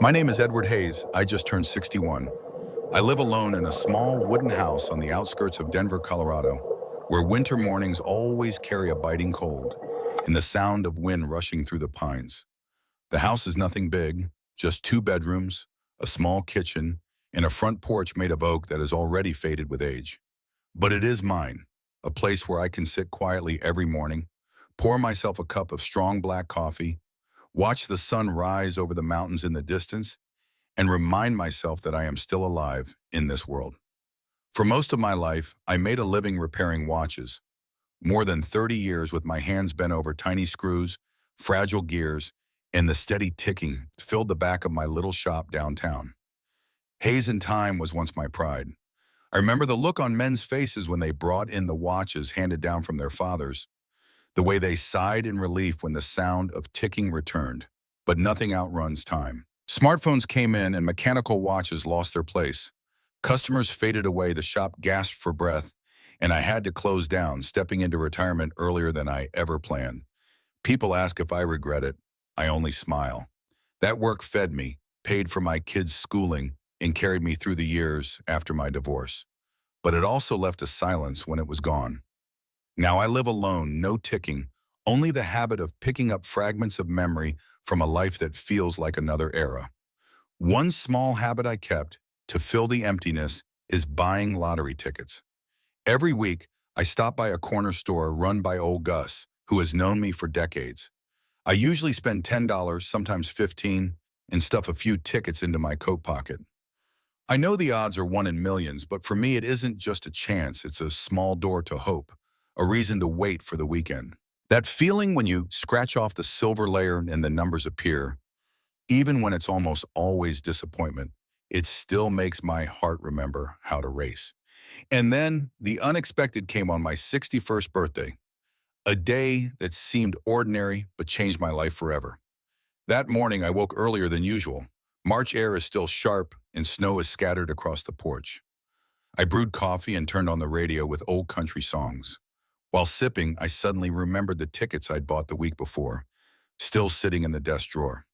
My name is Edward Hayes. I just turned 61. I live alone in a small wooden house on the outskirts of Denver, Colorado, where winter mornings always carry a biting cold and the sound of wind rushing through the pines. The house is nothing big, just two bedrooms, a small kitchen, and a front porch made of oak that is already faded with age. But it is mine, a place where I can sit quietly every morning, pour myself a cup of strong black coffee, watch the sun rise over the mountains in the distance, and remind myself that I am still alive in this world. For most of my life, I made a living repairing watches, more than 30 years with my hands bent over tiny screws, fragile gears, and the steady ticking filled the back of my little shop downtown. Haze and Time was once my pride. I remember the look on men's faces when they brought in the watches handed down from their fathers, the way they sighed in relief when the sound of ticking returned. But nothing outruns time. Smartphones came in and mechanical watches lost their place. Customers faded away, the shop gasped for breath, and I had to close down, stepping into retirement earlier than I ever planned. People ask if I regret it. I only smile. That work fed me, paid for my kids' schooling, and carried me through the years after my divorce. But it also left a silence when it was gone. Now I live alone, no ticking, only the habit of picking up fragments of memory from a life that feels like another era. One small habit I kept to fill the emptiness is buying lottery tickets. Every week, I stop by a corner store run by old Gus, who has known me for decades. I usually spend $10, sometimes $15, and stuff a few tickets into my coat pocket. I know the odds are one in millions, but for me it isn't just a chance, it's a small door to hope, a reason to wait for the weekend. That feeling when you scratch off the silver layer and the numbers appear, even when it's almost always disappointment, it still makes my heart remember how to race. And then the unexpected came on my 61st birthday, a day that seemed ordinary but changed my life forever. That morning I woke earlier than usual. March air is still sharp and snow is scattered across the porch. I brewed coffee and turned on the radio with old country songs. While sipping, I suddenly remembered the tickets I'd bought the week before, still sitting in the desk drawer.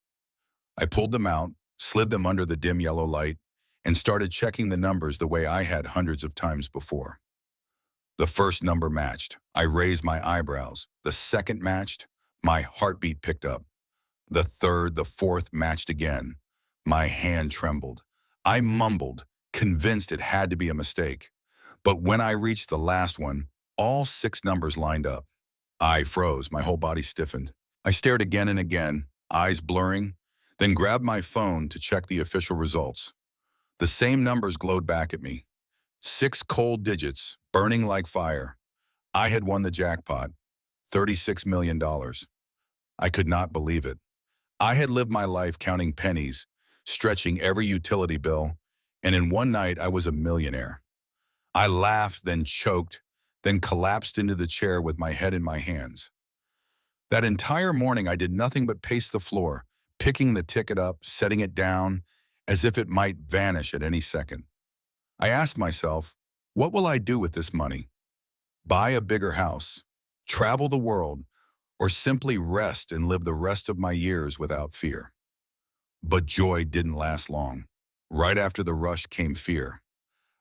I pulled them out, slid them under the dim yellow light, and started checking the numbers the way I had hundreds of times before. The first number matched. I raised my eyebrows. The second matched. My heartbeat picked up. The third, the fourth matched again. My hand trembled. I mumbled, convinced it had to be a mistake. But when I reached the last one, all six numbers lined up. I froze, my whole body stiffened. I stared again and again, eyes blurring, then grabbed my phone to check the official results. The same numbers glowed back at me. 6 cold digits, burning like fire. I had won the jackpot, $36 million. I could not believe it. I had lived my life counting pennies, stretching every utility bill, and in one night I was a millionaire. I laughed, then choked, then collapsed into the chair with my head in my hands. That entire morning I did nothing but pace the floor, picking the ticket up, setting it down, as if it might vanish at any second. I asked myself, what will I do with this money? Buy a bigger house, travel the world, or simply rest and live the rest of my years without fear? But joy didn't last long. Right after the rush came fear.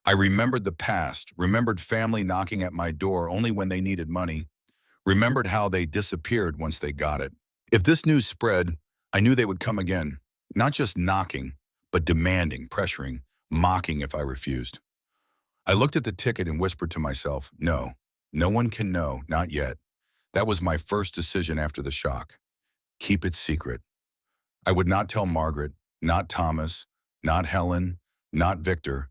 I remembered the past, remembered family knocking at my door only when they needed money, remembered how they disappeared once they got it. If this news spread, I knew they would come again, not just knocking, but demanding, pressuring, mocking if I refused. I looked at the ticket and whispered to myself, no, no one can know, not yet. That was my first decision after the shock. Keep it secret. I would not tell Margaret, not Thomas, not Helen, not Victor,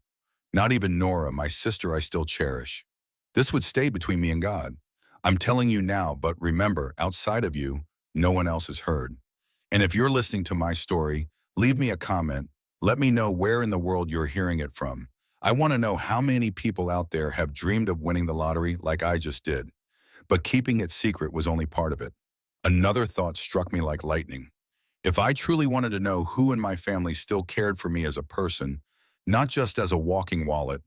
not even Nora, my sister I still cherish. This would stay between me and God. I'm telling you now, but remember, outside of you, no one else has heard. And if you're listening to my story, leave me a comment. Let me know where in the world you're hearing it from. I want to know how many people out there have dreamed of winning the lottery like I just did. But keeping it secret was only part of it. Another thought struck me like lightning. If I truly wanted to know who in my family still cared for me as a person, not just as a walking wallet,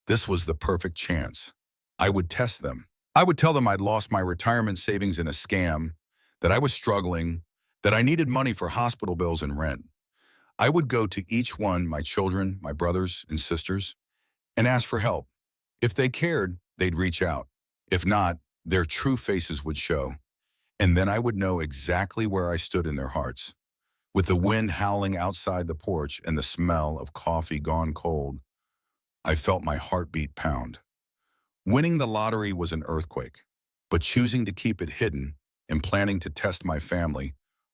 this was the perfect chance. I would test them. I would tell them I'd lost my retirement savings in a scam, that I was struggling, that I needed money for hospital bills and rent. I would go to each one, my children, my brothers and sisters, and ask for help. If they cared, they'd reach out. If not, their true faces would show. And then I would know exactly where I stood in their hearts. With the wind howling outside the porch and the smell of coffee gone cold, I felt my heartbeat pound. Winning the lottery was an earthquake, but choosing to keep it hidden and planning to test my family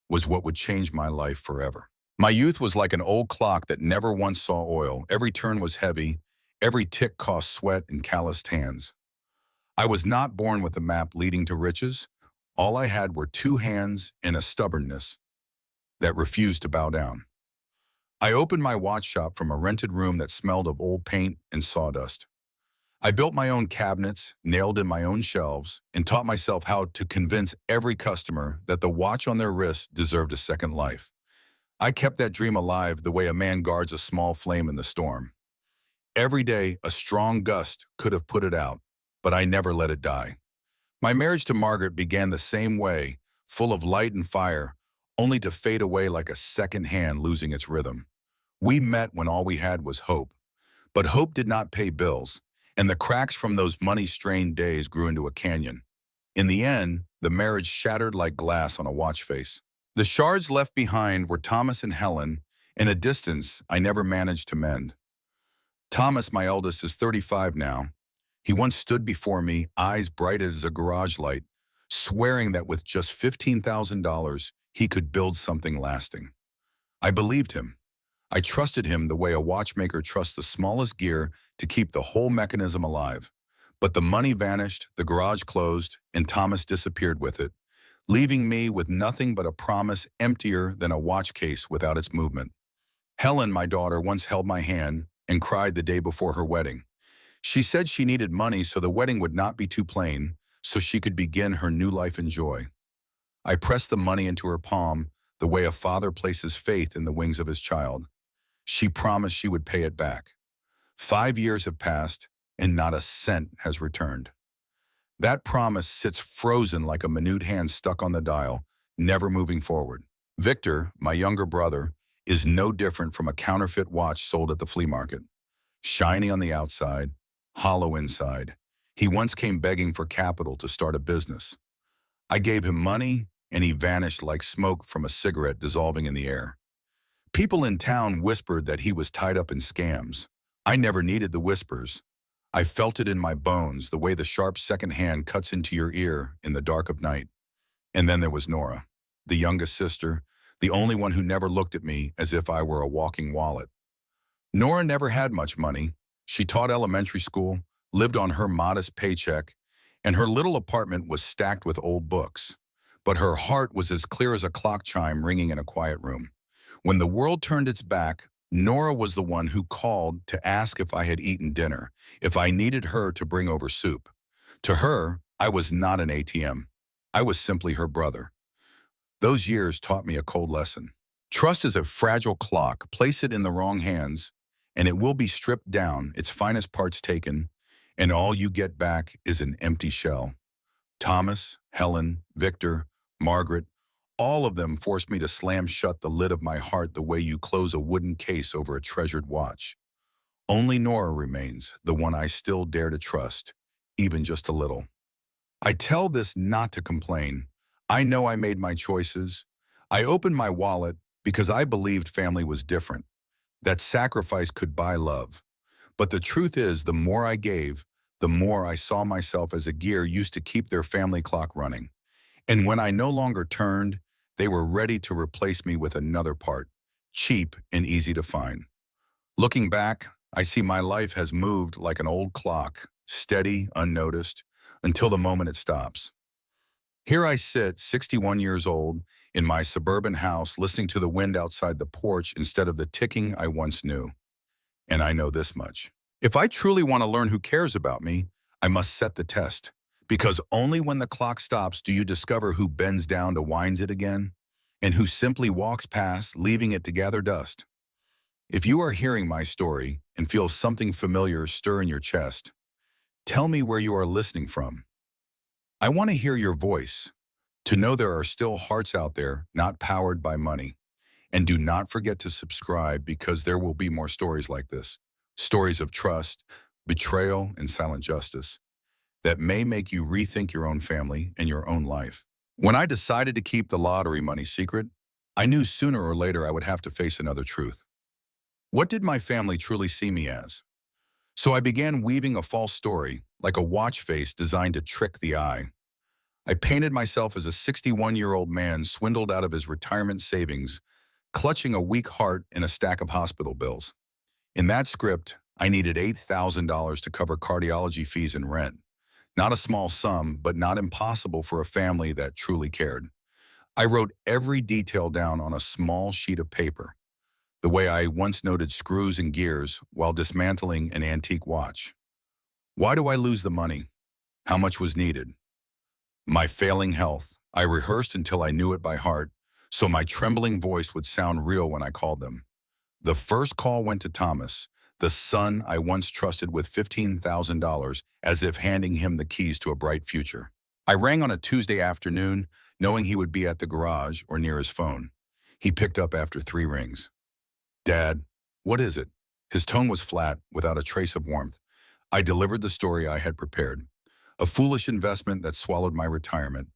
was what would change my life forever. My youth was like an old clock that never once saw oil. Every turn was heavy, every tick cost sweat and calloused hands. I was not born with a map leading to riches. All I had were two hands and a stubbornness that refused to bow down. I opened my watch shop from a rented room that smelled of old paint and sawdust. I built my own cabinets, nailed in my own shelves, and taught myself how to convince every customer that the watch on their wrist deserved a second life. I kept that dream alive the way a man guards a small flame in the storm. Every day, a strong gust could have put it out, but I never let it die. My marriage to Margaret began the same way, full of light and fire, only to fade away like a second hand losing its rhythm. We met when all we had was hope, but hope did not pay bills, and the cracks from those money-strained days grew into a canyon. In the end, the marriage shattered like glass on a watch face. The shards left behind were Thomas and Helen, and a distance I never managed to mend. Thomas, my eldest, is 35 now. He once stood before me, eyes bright as a garage light, swearing that with just $15,000, he could build something lasting. I believed him. I trusted him the way a watchmaker trusts the smallest gear to keep the whole mechanism alive. But the money vanished, the garage closed, and Thomas disappeared with it, leaving me with nothing but a promise emptier than a watch case without its movement. Helen, my daughter, once held my hand and cried the day before her wedding. She said she needed money so the wedding would not be too plain, so she could begin her new life in joy. I pressed the money into her palm the way a father places faith in the wings of his child. She promised she would pay it back. 5 years have passed, and not a cent has returned. That promise sits frozen like a minute hand stuck on the dial, never moving forward. Victor, my younger brother, is no different from a counterfeit watch sold at the flea market. Shiny on the outside, hollow inside. He once came begging for capital to start a business. I gave him money, and he vanished like smoke from a cigarette dissolving in the air. People in town whispered that he was tied up in scams. I never needed the whispers. I felt it in my bones, the way the sharp second hand cuts into your ear in the dark of night. And then there was Nora, the youngest sister, the only one who never looked at me as if I were a walking wallet. Nora never had much money. She taught elementary school, lived on her modest paycheck, and her little apartment was stacked with old books. But her heart was as clear as a clock chime ringing in a quiet room. When the world turned its back, Nora was the one who called to ask if I had eaten dinner, if I needed her to bring over soup. To her, I was not an ATM. I was simply her brother. Those years taught me a cold lesson. Trust is a fragile clock. Place it in the wrong hands, and it will be stripped down, its finest parts taken, and all you get back is an empty shell. Thomas, Helen, Victor, Margaret, all of them forced me to slam shut the lid of my heart the way you close a wooden case over a treasured watch. Only Nora remains, the one I still dare to trust, even just a little. I tell this not to complain. I know I made my choices. I opened my wallet because I believed family was different, that sacrifice could buy love. But the truth is, the more I gave, the more I saw myself as a gear used to keep their family clock running. And when I no longer turned, they were ready to replace me with another part, cheap and easy to find. Looking back, I see my life has moved like an old clock, steady, unnoticed, until the moment it stops. Here I sit, 61 years old, in my suburban house, listening to the wind outside the porch instead of the ticking I once knew. And I know this much. If I truly want to learn who cares about me, I must set the test. Because only when the clock stops do you discover who bends down to winds it again, and who simply walks past, leaving it to gather dust. If you are hearing my story and feel something familiar stir in your chest, tell me where you are listening from. I want to hear your voice, to know there are still hearts out there not powered by money. And do not forget to subscribe because there will be more stories like this. Stories of trust, betrayal, and silent justice that may make you rethink your own family and your own life. When I decided to keep the lottery money secret, I knew sooner or later I would have to face another truth. What did my family truly see me as? So I began weaving a false story, like a watch face designed to trick the eye. I painted myself as a 61-year-old man swindled out of his retirement savings, clutching a weak heart and a stack of hospital bills. In that script, I needed $8,000 to cover cardiology fees and rent. Not a small sum, but not impossible for a family that truly cared. I wrote every detail down on a small sheet of paper, the way I once noted screws and gears while dismantling an antique watch. Why do I lose the money? How much was needed? My failing health. I rehearsed until I knew it by heart, so my trembling voice would sound real when I called them. The first call went to Thomas, the son I once trusted with $15,000, as if handing him the keys to a bright future. I rang on a Tuesday afternoon, knowing he would be at the garage or near his phone. He picked up after 3 rings. "Dad, what is it?" His tone was flat, without a trace of warmth. I delivered the story I had prepared. A foolish investment that swallowed my retirement.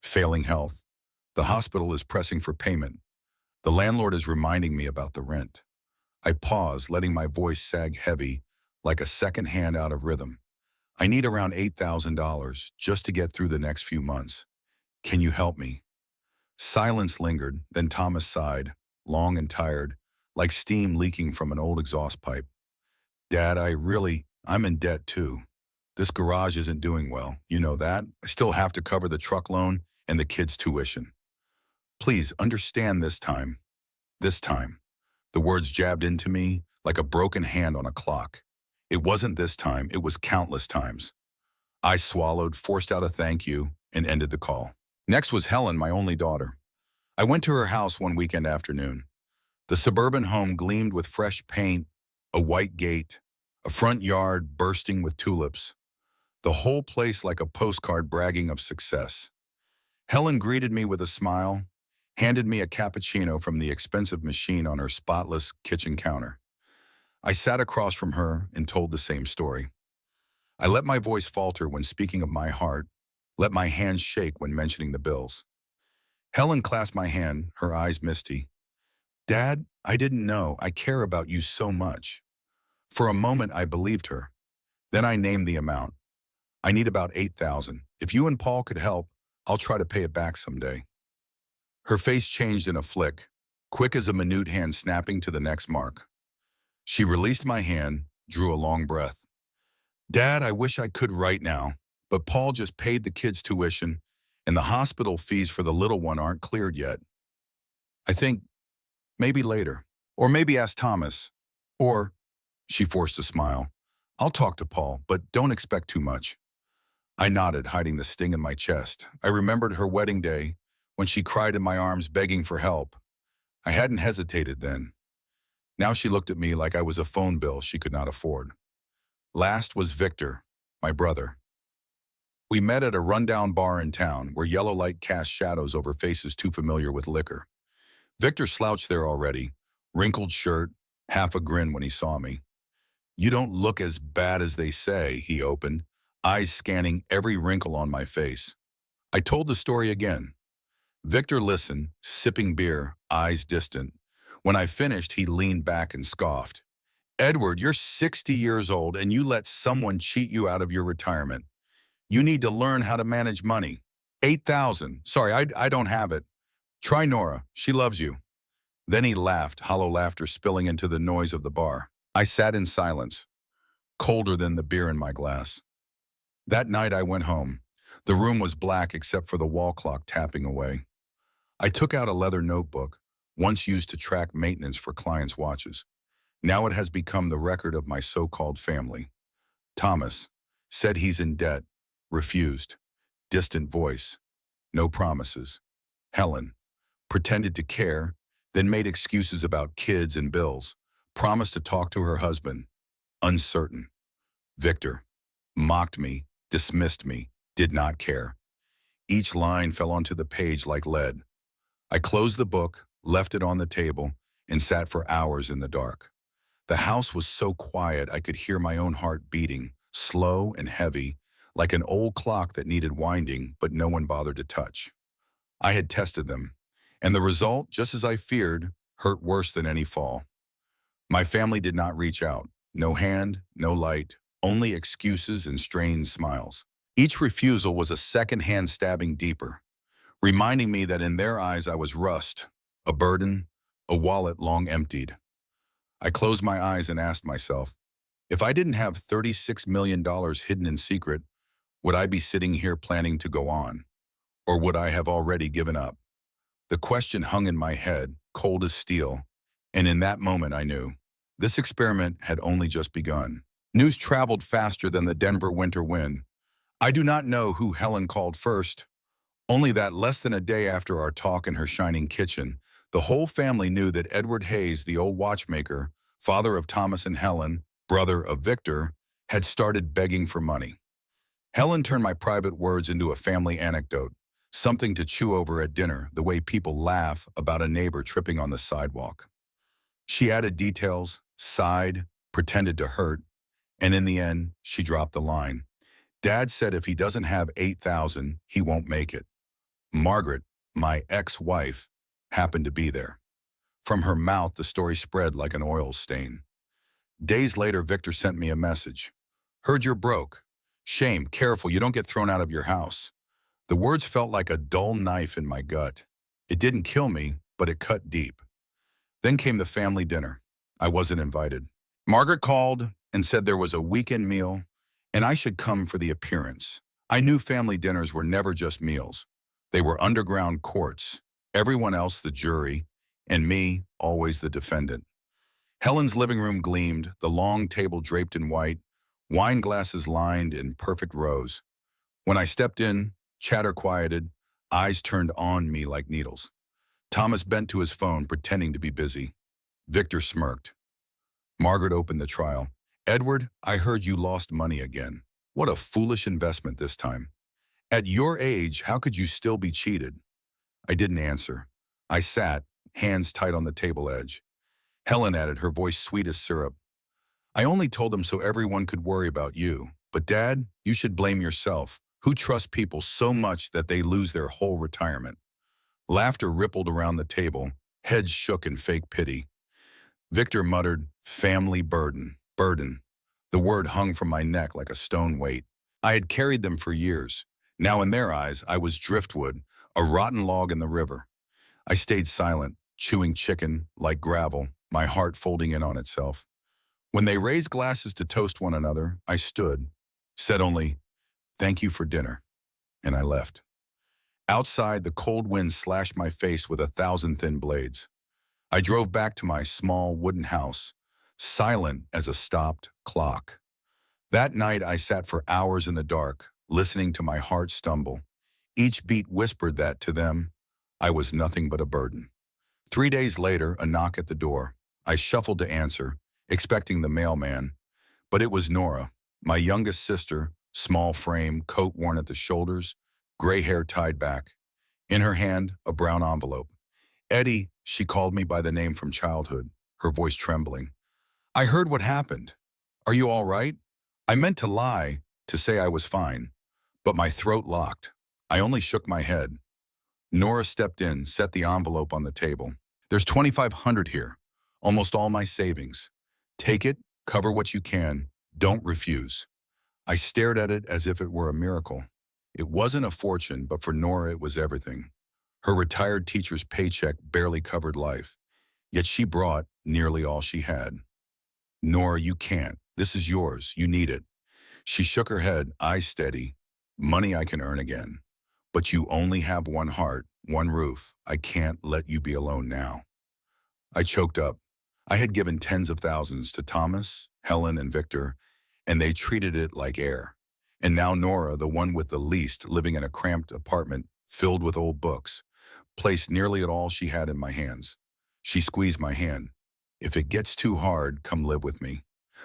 Failing health. The hospital is pressing for payment. The landlord is reminding me about the rent. I paused, letting my voice sag heavy, like a second hand out of rhythm. I need around $8,000 just to get through the next few months. Can you help me? Silence lingered, then Thomas sighed, long and tired, like steam leaking from an old exhaust pipe. "Dad, I'm in debt too. This garage isn't doing well. You know that? I still have to cover the truck loan and the kids' tuition. Please understand this time. This time." The words jabbed into me like a broken hand on a clock. It wasn't this time, it was countless times. I swallowed, forced out a thank you, and ended the call. Next was Helen, my only daughter. I went to her house one weekend afternoon. The suburban home gleamed with fresh paint, a white gate, a front yard bursting with tulips. The whole place like a postcard bragging of success. Helen greeted me with a smile, handed me a cappuccino from the expensive machine on her spotless kitchen counter. I sat across from her and told the same story. I let my voice falter when speaking of my heart, let my hands shake when mentioning the bills. Helen clasped my hand, her eyes misty. "Dad, I didn't know. I care about you so much." For a moment, I believed her. Then I named the amount. "I need about 8,000. If you and Paul could help, I'll try to pay it back someday." Her face changed in a flick, quick as a minute hand snapping to the next mark. She released my hand, drew a long breath. "Dad, I wish I could right now, but Paul just paid the kids' tuition, and the hospital fees for the little one aren't cleared yet. I think maybe later, or maybe ask Thomas, or," she forced a smile, "I'll talk to Paul, but don't expect too much." I nodded, hiding the sting in my chest. I remembered her wedding day, when she cried in my arms begging for help. I hadn't hesitated then. Now she looked at me like I was a phone bill she could not afford. Last was Victor, my brother. We met at a rundown bar in town where yellow light cast shadows over faces too familiar with liquor. Victor slouched there already, wrinkled shirt, half a grin when he saw me. "You don't look as bad as they say," he opened, eyes scanning every wrinkle on my face. I told the story again. Victor listened, sipping beer, eyes distant. When I finished, he leaned back and scoffed. "Edward, you're 60 years old and you let someone cheat you out of your retirement. You need to learn how to manage money. 8,000. Sorry, I don't have it. Try Nora. She loves you." Then he laughed, hollow laughter spilling into the noise of the bar. I sat in silence, colder than the beer in my glass. That night I went home. The room was black except for the wall clock tapping away. I took out a leather notebook, once used to track maintenance for clients' watches. Now it has become the record of my so-called family. Thomas said he's in debt, refused. Distant voice, no promises. Helen pretended to care, then made excuses about kids and bills, promised to talk to her husband, uncertain. Victor mocked me, dismissed me, did not care. Each line fell onto the page like lead. I closed the book, left it on the table, and sat for hours in the dark. The house was so quiet I could hear my own heart beating, slow and heavy, like an old clock that needed winding but no one bothered to touch. I had tested them, and the result, just as I feared, hurt worse than any fall. My family did not reach out. No hand, no light, only excuses and strained smiles. Each refusal was a second-hand stabbing deeper, reminding me that in their eyes I was rust, a burden, a wallet long emptied. I closed my eyes and asked myself, if I didn't have $36 million hidden in secret, would I be sitting here planning to go on? Or would I have already given up? The question hung in my head, cold as steel, and in that moment I knew this experiment had only just begun. News traveled faster than the Denver winter wind. I do not know who Helen called first, only that less than a day after our talk in her shining kitchen, the whole family knew that Edward Hayes, the old watchmaker, father of Thomas and Helen, brother of Victor, had started begging for money. Helen turned my private words into a family anecdote, something to chew over at dinner, the way people laugh about a neighbor tripping on the sidewalk. She added details, sighed, pretended to hurt, and in the end, she dropped the line. Dad said if he doesn't have 8,000, he won't make it. Margaret, my ex-wife, happened to be there. From her mouth, the story spread like an oil stain. Days later, Victor sent me a message. Heard you're broke. Shame, careful, you don't get thrown out of your house. The words felt like a dull knife in my gut. It didn't kill me, but it cut deep. Then came the family dinner. I wasn't invited. Margaret called and said there was a weekend meal, and I should come for the appearance. I knew family dinners were never just meals. They were underground courts, everyone else the jury, and me always the defendant. Helen's living room gleamed, the long table draped in white, wine glasses lined in perfect rows. When I stepped in, chatter quieted, eyes turned on me like needles. Thomas bent to his phone, pretending to be busy. Victor smirked. Margaret opened the trial. Edward, I heard you lost money again. What a foolish investment this time. At your age, how could you still be cheated? I didn't answer. I sat, hands tight on the table edge. Helen added, her voice sweet as syrup. I only told them so everyone could worry about you. But Dad, you should blame yourself. Who trusts people so much that they lose their whole retirement? Laughter rippled around the table. Heads shook in fake pity. Victor muttered, family burden, burden. The word hung from my neck like a stone weight. I had carried them for years. Now in their eyes, I was driftwood, a rotten log in the river. I stayed silent, chewing chicken like gravel, my heart folding in on itself. When they raised glasses to toast one another, I stood, said only, thank you for dinner, and I left. Outside, the cold wind slashed my face with 1,000 thin blades. I drove back to my small wooden house, silent as a stopped clock. That night, I sat for hours in the dark, listening to my heart stumble. Each beat whispered that to them, I was nothing but a burden. 3 days later, a knock at the door. I shuffled to answer, expecting the mailman, but it was Nora, my youngest sister, small frame, coat worn at the shoulders, gray hair tied back. In her hand, a brown envelope. Eddie, she called me by the name from childhood, her voice trembling. I heard what happened. Are you all right? I meant to lie, to say I was fine, but my throat locked. I only shook my head. Nora stepped in, set the envelope on the table. There's $2,500 here, almost all my savings. Take it, cover what you can, don't refuse. I stared at it as if it were a miracle. It wasn't a fortune, but for Nora it was everything. Her retired teacher's paycheck barely covered life, yet she brought nearly all she had. Nora, you can't. This is yours. You need it. She shook her head, eyes steady. Money I can earn again. But you only have one heart, one roof. I can't let you be alone now. I choked up. I had given tens of thousands to Thomas, Helen, and Victor, and they treated it like air. And now Nora, the one with the least, living in a cramped apartment filled with old books, placed nearly at all she had in my hands. She squeezed my hand. If it gets too hard, come live with me.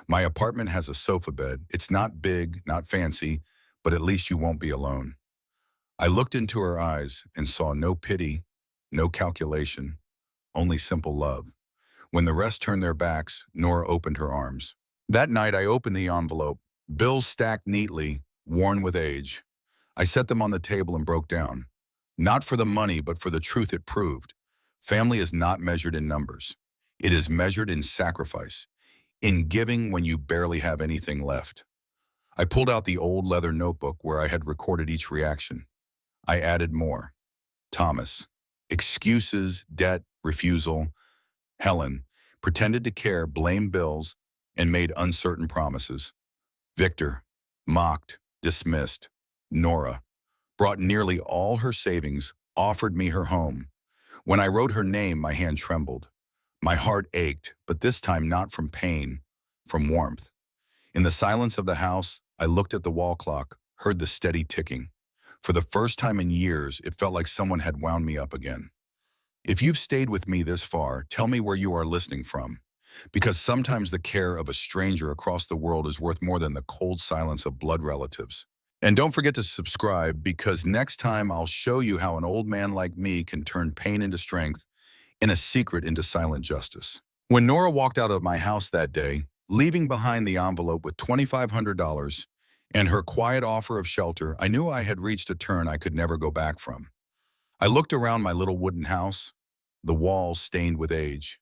My apartment has a sofa bed. It's not big, not fancy, but at least you won't be alone. I looked into her eyes and saw no pity, no calculation, only simple love. When the rest turned their backs, Nora opened her arms. That night, I opened the envelope. Bills stacked neatly, worn with age. I set them on the table and broke down. Not for the money, but for the truth it proved. Family is not measured in numbers. It is measured in sacrifice, in giving when you barely have anything left. I pulled out the old leather notebook where I had recorded each reaction. I added more. Thomas. Excuses, debt, refusal. Helen. Pretended to care, blamed bills, and made uncertain promises. Victor. Mocked, dismissed. Nora. Brought nearly all her savings, offered me her home. When I wrote her name, my hand trembled. My heart ached, but this time not from pain, from warmth. In the silence of the house, I looked at the wall clock, heard the steady ticking. For the first time in years, it felt like someone had wound me up again. If you've stayed with me this far, tell me where you are listening from. Because sometimes the care of a stranger across the world is worth more than the cold silence of blood relatives. And don't forget to subscribe, because next time I'll show you how an old man like me can turn pain into strength and a secret into silent justice. When Nora walked out of my house that day, leaving behind the envelope with $2,500 and her quiet offer of shelter, I knew I had reached a turn I could never go back from. I looked around my little wooden house, the walls stained with age,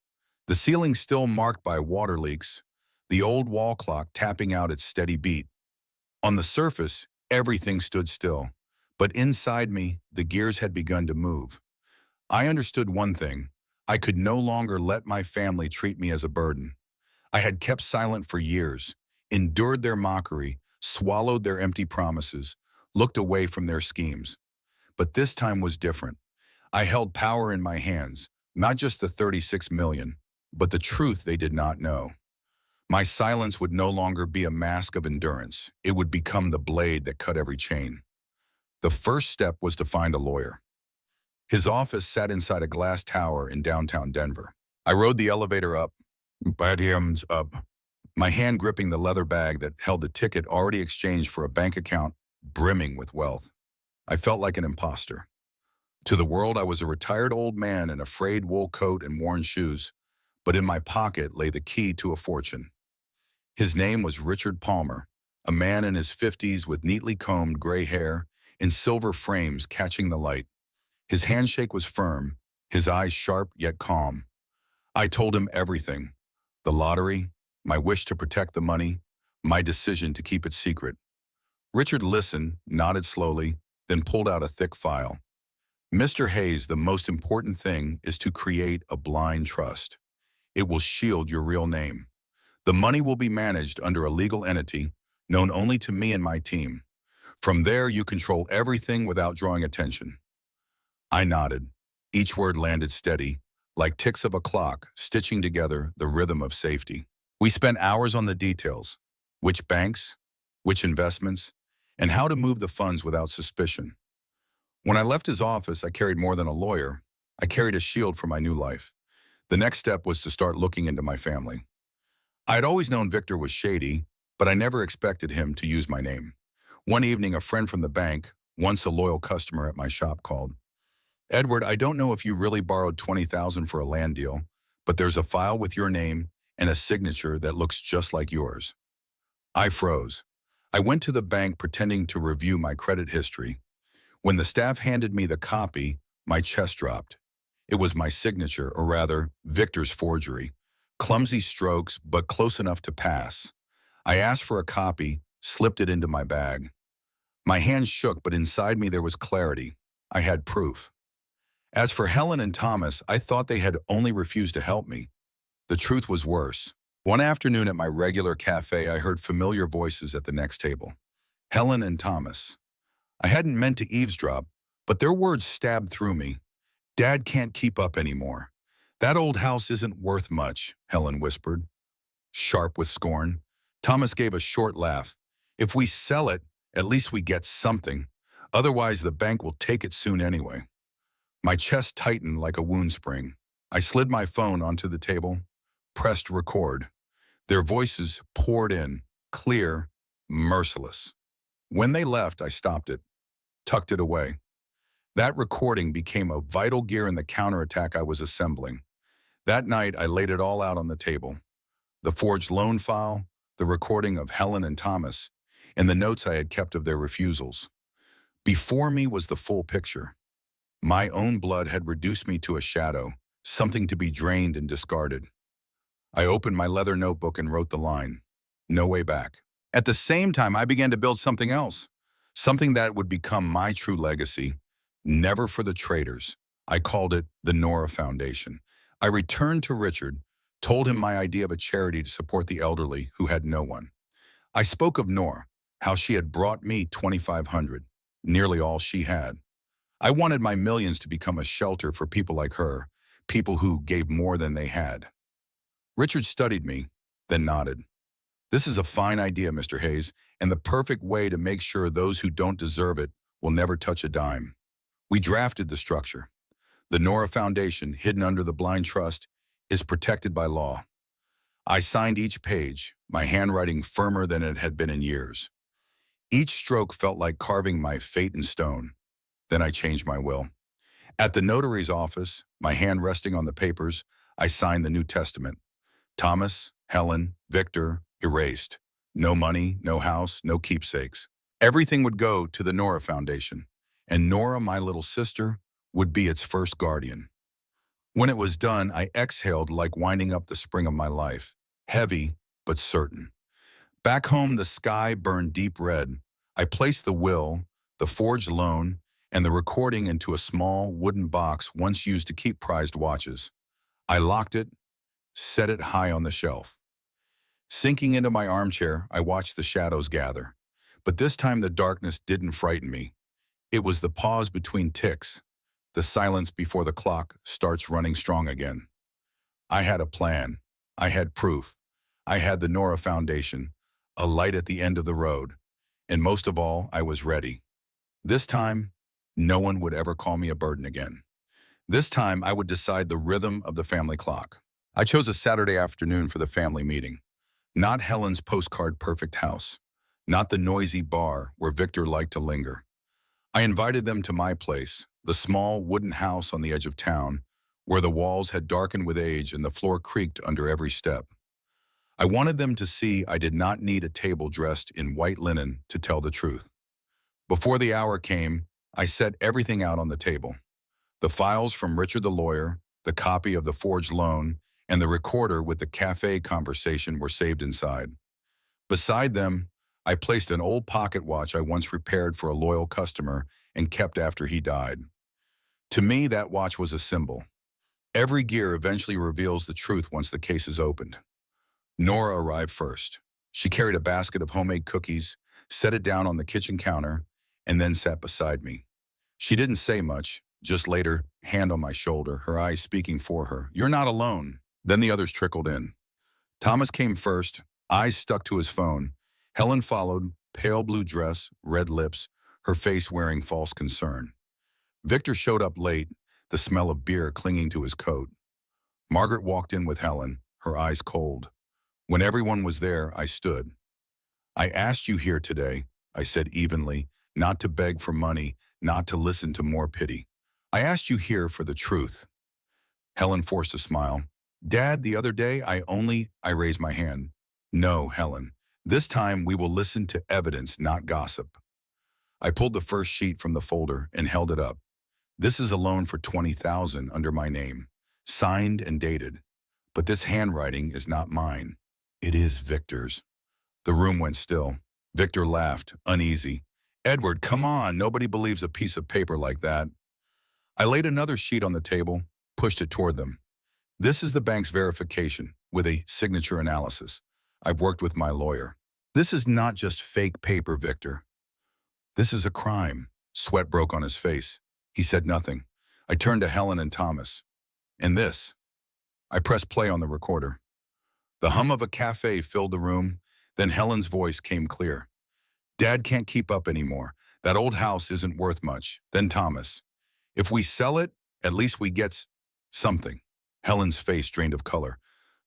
the ceiling still marked by water leaks, the old wall clock tapping out its steady beat. On the surface, everything stood still, but inside me, the gears had begun to move. I understood one thing. I could no longer let my family treat me as a burden. I had kept silent for years, endured their mockery, swallowed their empty promises, looked away from their schemes. But this time was different. I held power in my hands, not just the 36 million, but the truth they did not know. My silence would no longer be a mask of endurance. It would become the blade that cut every chain. The first step was to find a lawyer. His office sat inside a glass tower in downtown Denver. I rode the elevator up, my hand gripping the leather bag that held the ticket already exchanged for a bank account brimming with wealth. I felt like an imposter. To the world, I was a retired old man in a frayed wool coat and worn shoes, but in my pocket lay the key to a fortune. His name was Richard Palmer, a man in his 50s with neatly combed gray hair and silver frames catching the light. His handshake was firm, his eyes sharp yet calm. I told him everything: the lottery, my wish to protect the money, my decision to keep it secret. Richard listened, nodded slowly, then pulled out a thick file. "Mr. Hayes, the most important thing is to create a blind trust. It will shield your real name. The money will be managed under a legal entity known only to me and my team. From there, you control everything without drawing attention." I nodded. Each word landed steady, like ticks of a clock stitching together the rhythm of safety. We spent hours on the details: which banks, which investments, and how to move the funds without suspicion. When I left his office, I carried more than a lawyer. I carried a shield for my new life. The next step was to start looking into my family. I had always known Victor was shady, but I never expected him to use my name. One evening, a friend from the bank, once a loyal customer at my shop, called. "Edward, I don't know if you really borrowed $20,000 for a land deal, but there's a file with your name and a signature that looks just like yours." I froze. I went to the bank pretending to review my credit history. When the staff handed me the copy, my chest dropped. It was my signature, or rather, Victor's forgery. Clumsy strokes, but close enough to pass. I asked for a copy, slipped it into my bag. My hands shook, but inside me there was clarity. I had proof. As for Helen and Thomas, I thought they had only refused to help me. The truth was worse. One afternoon at my regular cafe, I heard familiar voices at the next table. Helen and Thomas. I hadn't meant to eavesdrop, but their words stabbed through me. "Dad can't keep up anymore. That old house isn't worth much," Helen whispered, sharp with scorn. Thomas gave a short laugh. "If we sell it, at least we get something. Otherwise, the bank will take it soon anyway." My chest tightened like a wound spring. I slid my phone onto the table, pressed record. Their voices poured in, clear, merciless. When they left, I stopped it, tucked it away. That recording became a vital gear in the counterattack I was assembling. That night, I laid it all out on the table. The forged loan file, the recording of Helen and Thomas, and the notes I had kept of their refusals. Before me was the full picture. My own blood had reduced me to a shadow, something to be drained and discarded. I opened my leather notebook and wrote the line, "No way back." At the same time, I began to build something else, something that would become my true legacy. Never for the traitors. I called it the Nora Foundation. I returned to Richard, told him my idea of a charity to support the elderly who had no one. I spoke of Nora, how she had brought me 2,500, nearly all she had. I wanted my millions to become a shelter for people like her, people who gave more than they had. Richard studied me, then nodded. "This is a fine idea, Mr. Hayes, and the perfect way to make sure those who don't deserve it will never touch a dime." We drafted the structure. The Nora Foundation, hidden under the blind trust, is protected by law. I signed each page, my handwriting firmer than it had been in years. Each stroke felt like carving my fate in stone. Then I changed my will. At the notary's office, my hand resting on the papers, I signed the New Testament. Thomas, Helen, Victor, erased. No money, no house, no keepsakes. Everything would go to the Nora Foundation, and Nora, my little sister, would be its first guardian. When it was done, I exhaled like winding up the spring of my life, heavy but certain. Back home, the sky burned deep red. I placed the will, the forged loan, and the recording into a small wooden box once used to keep prized watches. I locked it, set it high on the shelf. Sinking into my armchair, I watched the shadows gather. But this time the darkness didn't frighten me. It was the pause between ticks, the silence before the clock starts running strong again. I had a plan. I had proof. I had the Nora Foundation, a light at the end of the road. And most of all, I was ready. This time, no one would ever call me a burden again. This time, I would decide the rhythm of the family clock. I chose a Saturday afternoon for the family meeting. Not Helen's postcard perfect house. Not the noisy bar where Victor liked to linger. I invited them to my place, the small wooden house on the edge of town, where the walls had darkened with age and the floor creaked under every step. I wanted them to see I did not need a table dressed in white linen to tell the truth. Before the hour came, I set everything out on the table. The files from Richard the lawyer, the copy of the forged loan, and the recorder with the cafe conversation were saved inside. Beside them, I placed an old pocket watch I once repaired for a loyal customer and kept after he died. To me, that watch was a symbol. Every gear eventually reveals the truth once the case is opened. Nora arrived first. She carried a basket of homemade cookies, set it down on the kitchen counter, and then sat beside me. She didn't say much, just laid her hand on my shoulder, her eyes speaking for her. "You're not alone." Then the others trickled in. Thomas came first, eyes stuck to his phone. Helen followed, pale blue dress, red lips, her face wearing false concern. Victor showed up late, the smell of beer clinging to his coat. Margaret walked in with Helen, her eyes cold. When everyone was there, I stood. "I asked you here today," I said evenly, "not to beg for money, not to listen to more pity. I asked you here for the truth." Helen forced a smile. "Dad, the other day, I raised my hand. "No, Helen. This time we will listen to evidence, not gossip." I pulled the first sheet from the folder and held it up. "This is a loan for 20,000 under my name, signed and dated. But this handwriting is not mine. It is Victor's." The room went still. Victor laughed, uneasy. "Edward, come on, nobody believes a piece of paper like that." I laid another sheet on the table, pushed it toward them. "This is the bank's verification, with a signature analysis. I've worked with my lawyer. This is not just fake paper, Victor. This is a crime." Sweat broke on his face. He said nothing. I turned to Helen and Thomas. "And this?" I pressed play on the recorder. The hum of a cafe filled the room, then Helen's voice came clear. "Dad can't keep up anymore. That old house isn't worth much." Then Thomas. "If we sell it, at least we get something." Helen's face drained of color.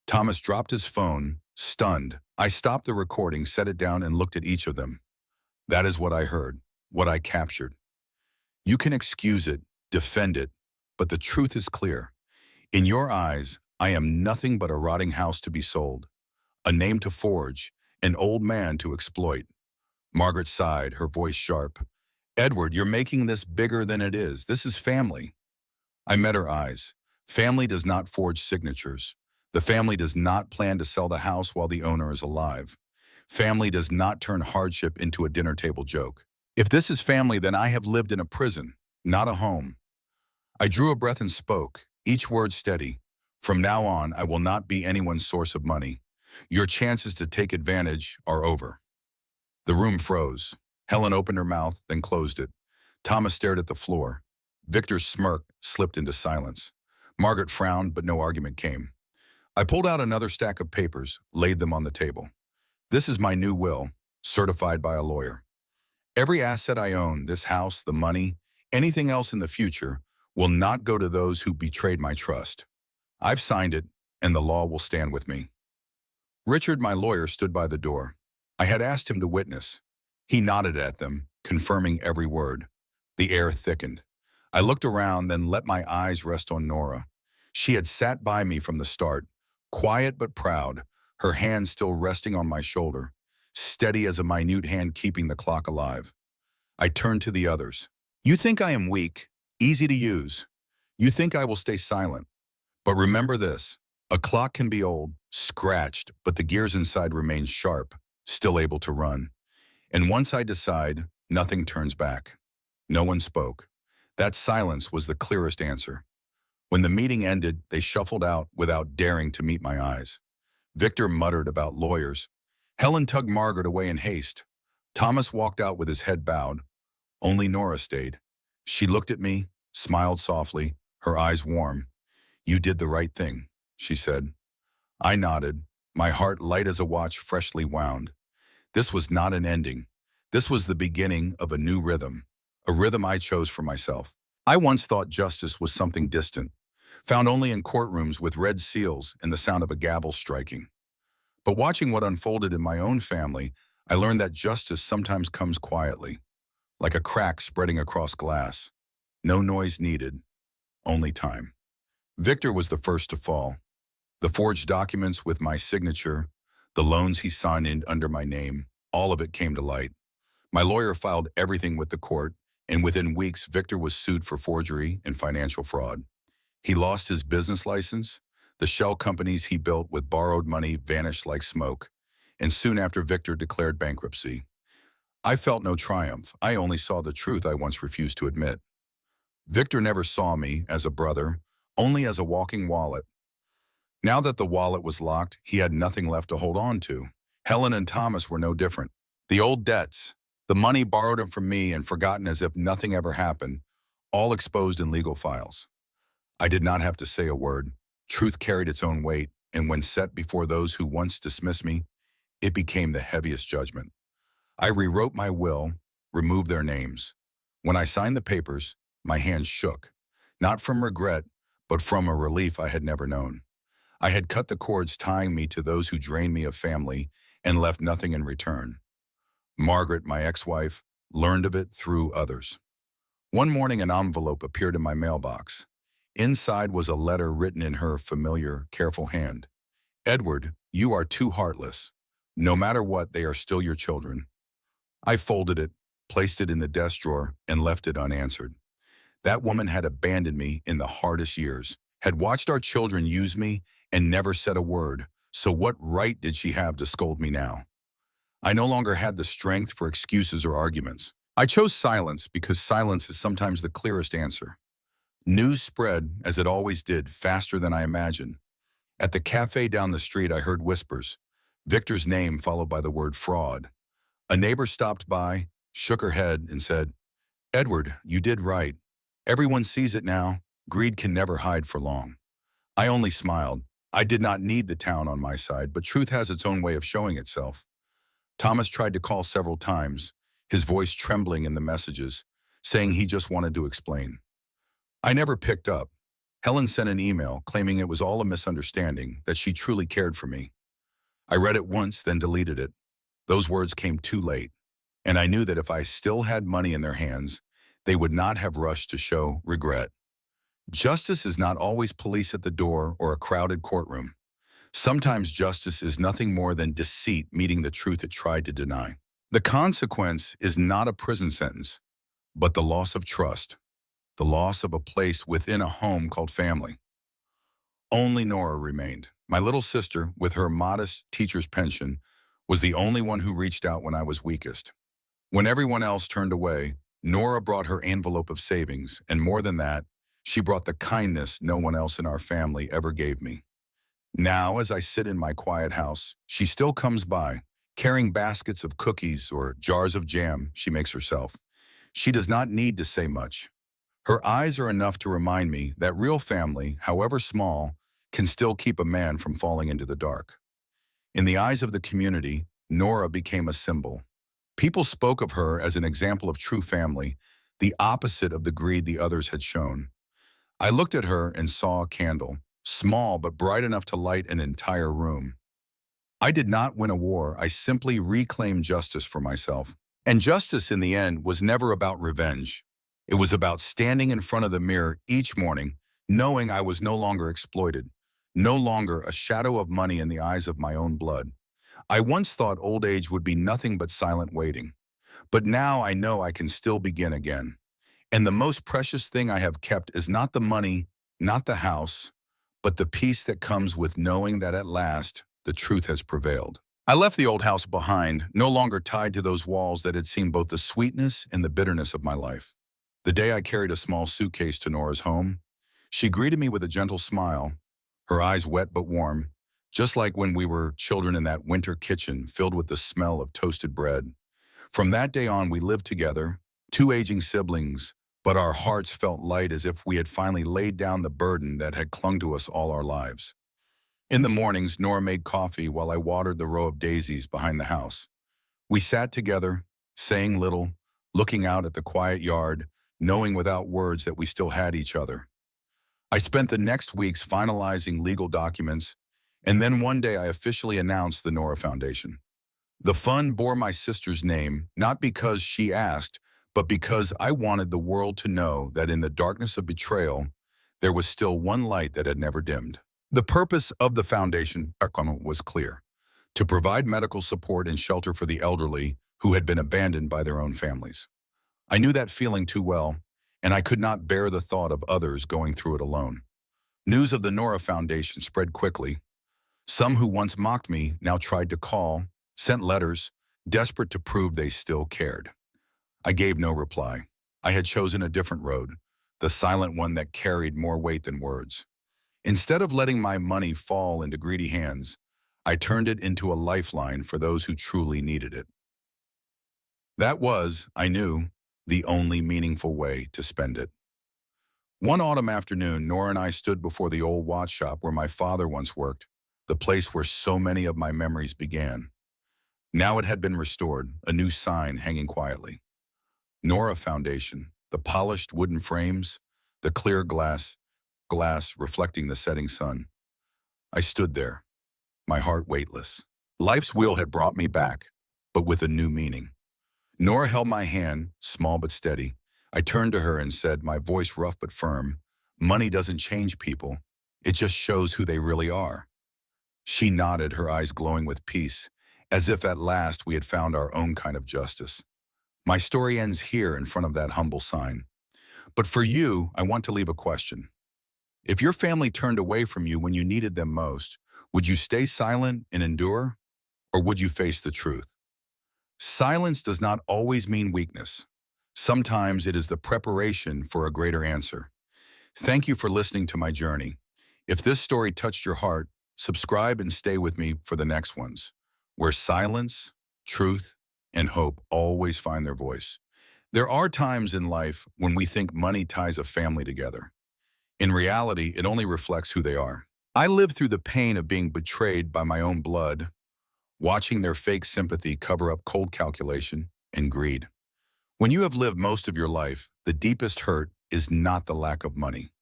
Thomas dropped his phone, stunned. I stopped the recording, set it down, and looked at each of them. "That is what I heard, what I captured. You can excuse it, defend it, but the truth is clear. In your eyes, I am nothing but a rotting house to be sold, a name to forge, an old man to exploit. Margaret sighed, her voice sharp. Edward, you're making this bigger than it is. This is family. I met her eyes. Family does not forge signatures. The family does not plan to sell the house while the owner is alive. Family does not turn hardship into a dinner table joke. If this is family, then I have lived in a prison, not a home. I drew a breath and spoke, each word steady. From now on, I will not be anyone's source of money. Your chances to take advantage are over. The room froze. Helen opened her mouth, then closed it. Thomas stared at the floor. Victor's smirk slipped into silence. Margaret frowned, but no argument came. I pulled out another stack of papers, laid them on the table. This is my new will, certified by a lawyer. Every asset I own, this house, the money, anything else in the future, will not go to those who betrayed my trust. I've signed it, and the law will stand with me. Richard, my lawyer, stood by the door. I had asked him to witness. He nodded at them, confirming every word. The air thickened. I looked around, then let my eyes rest on Nora. She had sat by me from the start, quiet but proud, her hand still resting on my shoulder, steady as a minute hand keeping the clock alive. I turned to the others. You think I am weak, easy to use. You think I will stay silent. But remember this, a clock can be old, scratched, but the gears inside remain sharp, still able to run. And once I decide, nothing turns back. No one spoke. That silence was the clearest answer. When the meeting ended, they shuffled out without daring to meet my eyes. Victor muttered about lawyers. Helen tugged Margaret away in haste. Thomas walked out with his head bowed. Only Nora stayed. She looked at me, smiled softly, her eyes warm. You did the right thing, she said. I nodded, my heart light as a watch freshly wound. This was not an ending. This was the beginning of a new rhythm, a rhythm I chose for myself. I once thought justice was something distant, found only in courtrooms with red seals and the sound of a gavel striking. But watching what unfolded in my own family, I learned that justice sometimes comes quietly, like a crack spreading across glass. No noise needed, only time. Victor was the first to fall. The forged documents with my signature, the loans he signed in under my name, all of it came to light. My lawyer filed everything with the court, and within weeks, Victor was sued for forgery and financial fraud. He lost his business license. The shell companies he built with borrowed money vanished like smoke, and soon after Victor declared bankruptcy. I felt no triumph. I only saw the truth I once refused to admit. Victor never saw me as a brother, only as a walking wallet. Now that the wallet was locked, he had nothing left to hold on to. Helen and Thomas were no different. The old debts, the money borrowed from me and forgotten as if nothing ever happened, all exposed in legal files. I did not have to say a word. Truth carried its own weight, and when set before those who once dismissed me, it became the heaviest judgment. I rewrote my will, removed their names. When I signed the papers, my hands shook, not from regret, but from a relief I had never known. I had cut the cords tying me to those who drained me of family and left nothing in return. Margaret, my ex-wife, learned of it through others. One morning, an envelope appeared in my mailbox. Inside was a letter written in her familiar, careful hand. Edward, you are too heartless. No matter what, they are still your children. I folded it, placed it in the desk drawer, and left it unanswered. That woman had abandoned me in the hardest years, had watched our children use me, and never said a word. So what right did she have to scold me now? I no longer had the strength for excuses or arguments. I chose silence because silence is sometimes the clearest answer. News spread, as it always did, faster than I imagined. At the cafe down the street, I heard whispers. Victor's name followed by the word fraud. A neighbor stopped by, shook her head, and said, Edward, you did right. Everyone sees it now. Greed can never hide for long. I only smiled. I did not need the town on my side, but truth has its own way of showing itself. Thomas tried to call several times, his voice trembling in the messages, saying he just wanted to explain. I never picked up. Helen sent an email claiming it was all a misunderstanding, that she truly cared for me. I read it once, then deleted it. Those words came too late, and I knew that if I still had money in their hands, they would not have rushed to show regret. Justice is not always police at the door or a crowded courtroom. Sometimes justice is nothing more than deceit meeting the truth it tried to deny. The consequence is not a prison sentence, but the loss of trust, the loss of a place within a home called family. Only Nora remained. My little sister, with her modest teacher's pension, was the only one who reached out when I was weakest. When everyone else turned away, Nora brought her envelope of savings, and more than that, she brought the kindness no one else in our family ever gave me. Now, as I sit in my quiet house, she still comes by, carrying baskets of cookies or jars of jam she makes herself. She does not need to say much. Her eyes are enough to remind me that real family, however small, can still keep a man from falling into the dark. In the eyes of the community, Nora became a symbol. People spoke of her as an example of true family, the opposite of the greed the others had shown. I looked at her and saw a candle, small but bright enough to light an entire room. I did not win a war, I simply reclaimed justice for myself. And justice in the end was never about revenge. It was about standing in front of the mirror each morning, knowing I was no longer exploited, no longer a shadow of money in the eyes of my own blood. I once thought old age would be nothing but silent waiting, but now I know I can still begin again. And the most precious thing I have kept is not the money, not the house, but the peace that comes with knowing that at last, the truth has prevailed. I left the old house behind, no longer tied to those walls that had seen both the sweetness and the bitterness of my life. The day I carried a small suitcase to Nora's home, she greeted me with a gentle smile, her eyes wet but warm, just like when we were children in that winter kitchen filled with the smell of toasted bread. From that day on, we lived together, two aging siblings, but our hearts felt light as if we had finally laid down the burden that had clung to us all our lives. In the mornings, Nora made coffee while I watered the row of daisies behind the house. We sat together, saying little, looking out at the quiet yard, knowing without words that we still had each other. I spent the next weeks finalizing legal documents, and then one day I officially announced the Nora Foundation. The fund bore my sister's name, not because she asked, but because I wanted the world to know that in the darkness of betrayal, there was still one light that had never dimmed. The purpose of the foundation was clear: to provide medical support and shelter for the elderly who had been abandoned by their own families. I knew that feeling too well, and I could not bear the thought of others going through it alone. News of the Nora Foundation spread quickly. Some who once mocked me now tried to call, sent letters, desperate to prove they still cared. I gave no reply. I had chosen a different road, the silent one that carried more weight than words. Instead of letting my money fall into greedy hands, I turned it into a lifeline for those who truly needed it. That was, I knew, the only meaningful way to spend it. One autumn afternoon, Nora and I stood before the old watch shop where my father once worked, the place where so many of my memories began. Now it had been restored, a new sign hanging quietly. Nora Foundation, the polished wooden frames, the clear glass reflecting the setting sun. I stood there, my heart weightless. Life's wheel had brought me back, but with a new meaning. Nora held my hand, small but steady. I turned to her and said, my voice rough but firm, money doesn't change people. It just shows who they really are. She nodded, her eyes glowing with peace, as if at last we had found our own kind of justice. My story ends here in front of that humble sign. But for you, I want to leave a question. If your family turned away from you when you needed them most, would you stay silent and endure, or would you face the truth? Silence does not always mean weakness. Sometimes it is the preparation for a greater answer. Thank you for listening to my journey. If this story touched your heart, subscribe and stay with me for the next ones, where silence, truth, and hope always find their voice. There are times in life when we think money ties a family together. In reality, it only reflects who they are. I lived through the pain of being betrayed by my own blood, watching their fake sympathy cover up cold calculation and greed. When you have lived most of your life, the deepest hurt is not the lack of money.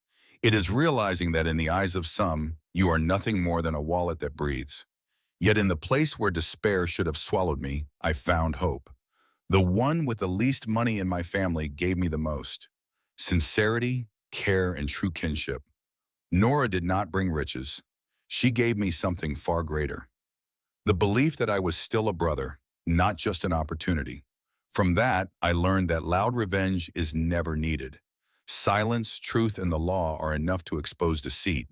It is realizing that in the eyes of some, you are nothing more than a wallet that breathes. Yet in the place where despair should have swallowed me, I found hope. The one with the least money in my family gave me the most: sincerity, care, and true kinship. Nora did not bring riches. She gave me something far greater. The belief that I was still a brother, not just an opportunity. From that, I learned that loud revenge is never needed. Silence, truth, and the law are enough to expose deceit.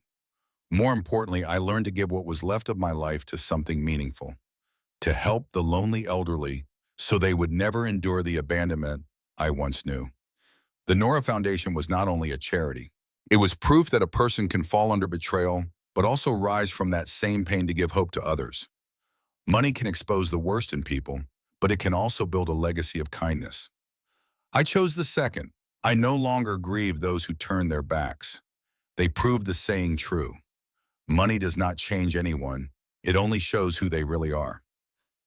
More importantly, I learned to give what was left of my life to something meaningful, to help the lonely elderly so they would never endure the abandonment I once knew. The Nora Foundation was not only a charity. It was proof that a person can fall under betrayal, but also rise from that same pain to give hope to others. Money can expose the worst in people, but it can also build a legacy of kindness. I chose the second. I no longer grieve those who turn their backs. They proved the saying true. Money does not change anyone. It only shows who they really are.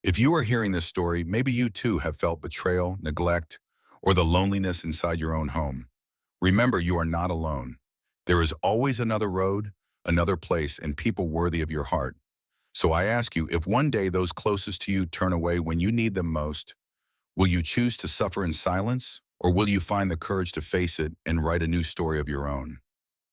If you are hearing this story, maybe you too have felt betrayal, neglect, or the loneliness inside your own home. Remember, you are not alone. There is always another road, another place, and people worthy of your heart. So I ask you, if one day those closest to you turn away when you need them most, will you choose to suffer in silence, or will you find the courage to face it and write a new story of your own?